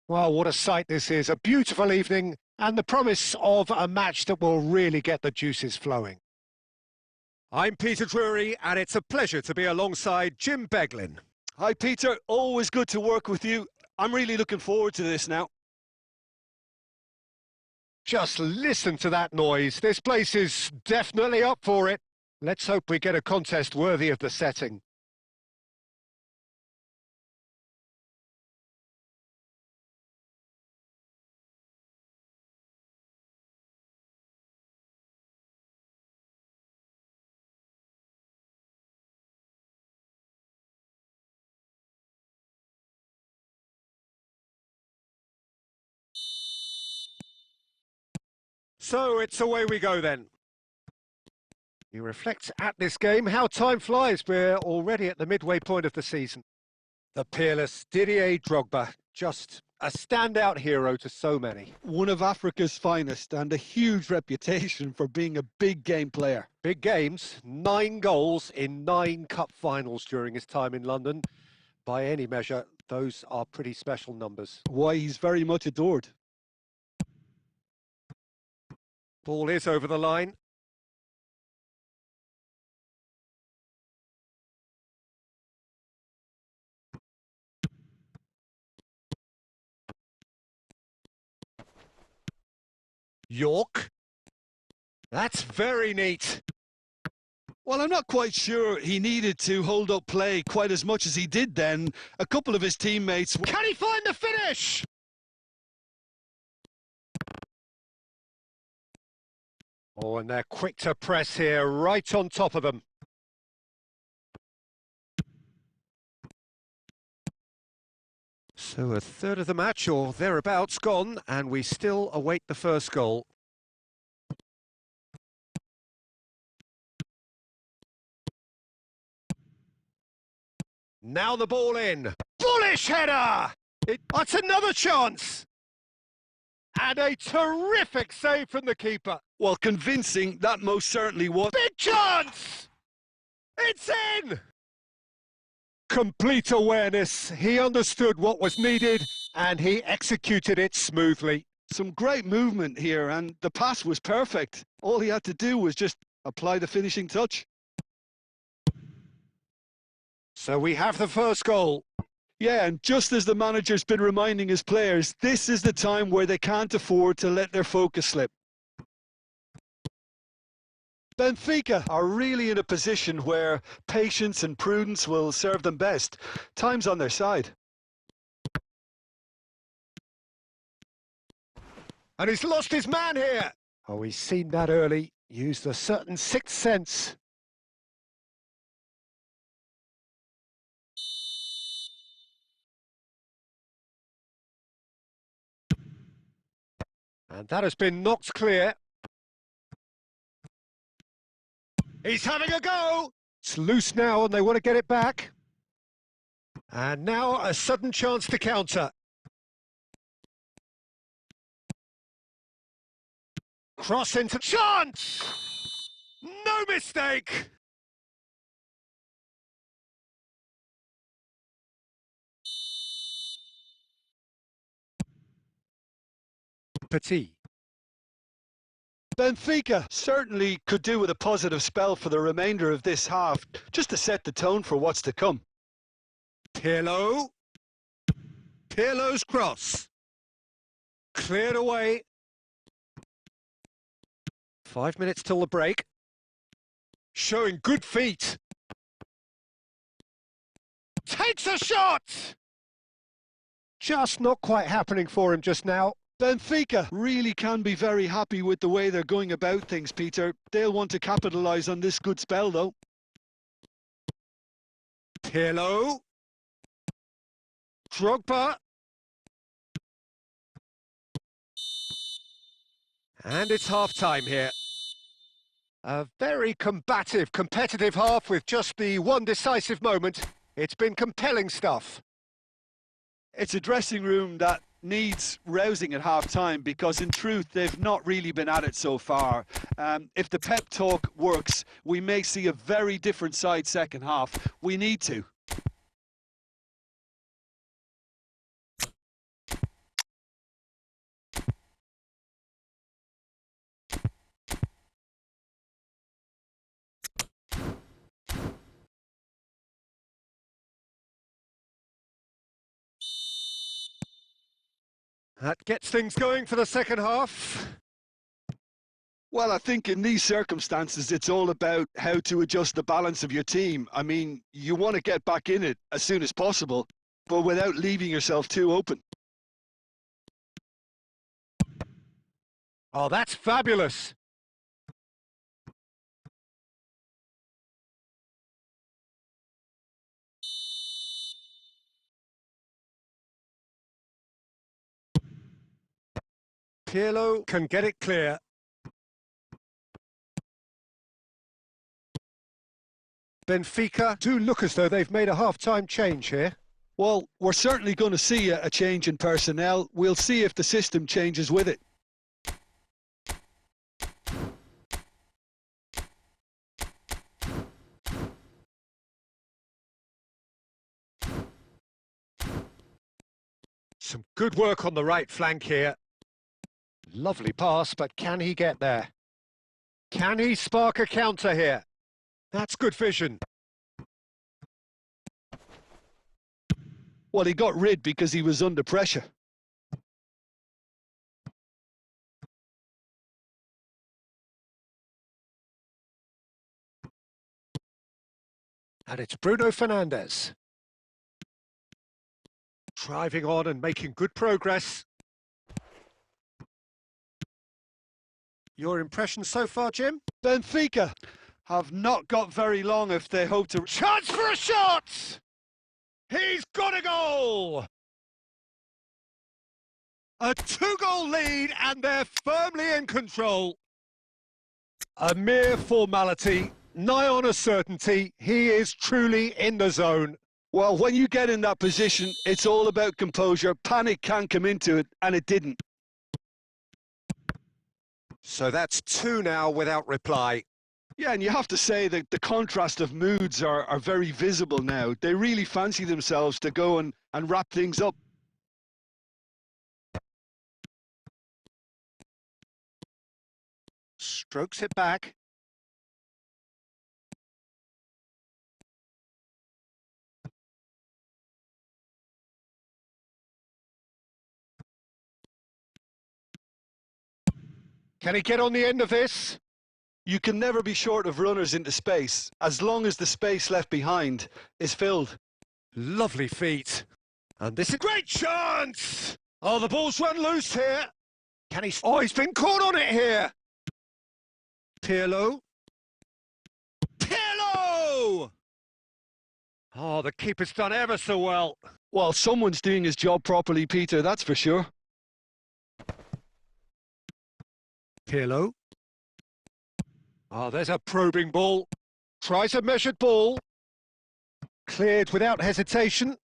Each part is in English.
Well, what a sight this is. A beautiful evening and the promise of a match that will really get the juices flowing. I'm Peter Drury, and it's a pleasure to be alongside Jim Beglin. Hi, Peter. Always good to work with you. I'm really looking forward to this now. Just listen to that noise. This place is definitely up for it. Let's hope we get a contest worthy of the setting. So it's away we go then. You reflect at this game how time flies. We're already at the midway point of the season. The peerless Didier Drogba, just a standout hero to so many. One of Africa's finest and a huge reputation for being a big game player. Big games, 9 goals in 9 cup finals during his time in London. By any measure, those are pretty special numbers. Why, he's very much adored. Ball is over the line. York. That's very neat. Well, I'm not quite sure he needed to hold up play quite as much as he did then. A couple of his teammates... Can he find the finish? Oh, and they're quick to press here, right on top of them. So a third of the match, or thereabouts, gone, and we still await the first goal. Now the ball in. Bullish header! That's another chance! And a terrific save from the keeper. Well, convincing, that most certainly was. Big chance! It's in! Complete awareness. He understood what was needed and he executed it smoothly. Some great movement here and the pass was perfect. All he had to do was just apply the finishing touch. So we have the first goal. Yeah, and just as the manager's been reminding his players, this is the time where they can't afford to let their focus slip. Benfica are really in a position where patience and prudence will serve them best. Time's on their side. And he's lost his man here. Oh, he's seen that early. Used a certain sixth sense. And that has been knocked clear. He's having a go! It's loose now and they want to get it back. And now a sudden chance to counter. Cross into chance! No mistake! Petit. Benfica certainly could do with a positive spell for the remainder of this half, just to set the tone for what's to come. Pirlo. Pirlo's cross. Cleared away. 5 minutes till the break. Showing good feet. Takes a shot! Just not quite happening for him just now. Benfica really can be very happy with the way they're going about things, Peter. They'll want to capitalise on this good spell, though. Pirlo. Drogba. And it's half-time here. A very combative, competitive half with just the one decisive moment. It's been compelling stuff. It's a dressing room that needs rousing at half-time because, in truth, they've not really been at it so far. If the pep talk works, we may see a very different side second half. We need to. That gets things going for the second half. Well, I think in these circumstances, it's all about how to adjust the balance of your team. I mean, you want to get back in it as soon as possible, but without leaving yourself too open. Oh, that's fabulous. Pirlo can get it clear. Benfica do look as though they've made a half-time change here. Well, we're certainly going to see a change in personnel. We'll see if the system changes with it. Some good work on the right flank here. Lovely pass, but can he get there? Can he spark a counter here? That's good vision. Well, he got rid because he was under pressure. And it's Bruno Fernandes. Driving on and making good progress. Your impression so far, Jim? Benfica have not got very long if they hope to... Chance for a shot! He's got a goal! A 2-goal lead and they're firmly in control. A mere formality, nigh on a certainty. He is truly in the zone. Well, when you get in that position, it's all about composure. Panic can come into it, and it didn't. So that's 2 now without reply. Yeah, and you have to say that the contrast of moods are very visible now. They really fancy themselves to go and wrap things up. Strokes it back. Can he get on the end of this? You can never be short of runners into space, as long as the space left behind is filled. Lovely feet. And this is a great chance! Oh, the ball's run loose here. Can he... Oh, he's been caught on it here. Pirlo. Pirlo! Oh, the keeper's done ever so well. Well, someone's doing his job properly, Peter, that's for sure. Pirlo. Oh, there's a probing ball. Tries a measured ball. Cleared without hesitation.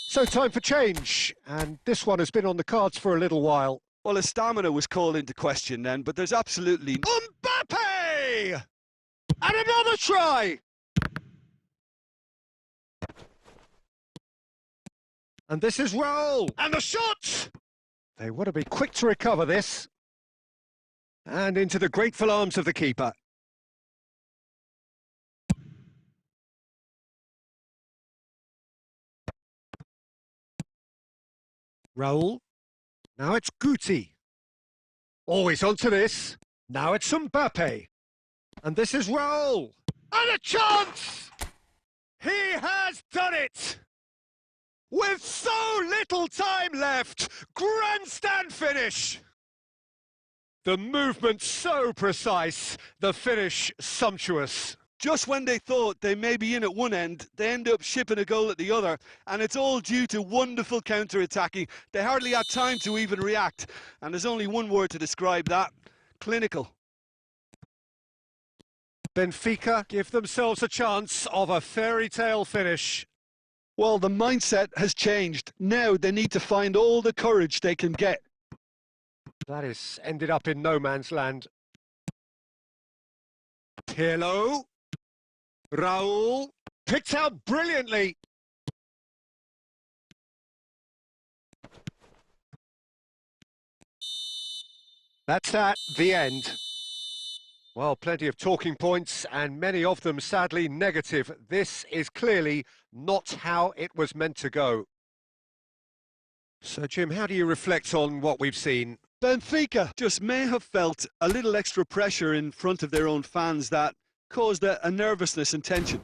So time for change, and this one has been on the cards for a little while. Well, his stamina was called into question then, but there's absolutely... Mbappe! And another try! And this is Raul. And the shot! They want to be quick to recover this. And into the grateful arms of the keeper. Raul. Now it's Guti. Always onto this. Now it's Mbappe. And this is Raul. And a chance! He has done it! With so little time left, grandstand finish! The movement so precise, the finish sumptuous. Just when they thought they may be in at one end, they end up shipping a goal at the other, and it's all due to wonderful counter-attacking. They hardly had time to even react, and there's only one word to describe that: clinical. Benfica give themselves a chance of a fairy tale finish. Well, the mindset has changed. Now they need to find all the courage they can get. That is ended up in no man's land. Pirlo. Raul. Picked out brilliantly. That's that, the end. Well, plenty of talking points and many of them sadly negative. This is clearly not how it was meant to go. So, Jim, how do you reflect on what we've seen? Benfica just may have felt a little extra pressure in front of their own fans that caused a nervousness and tension.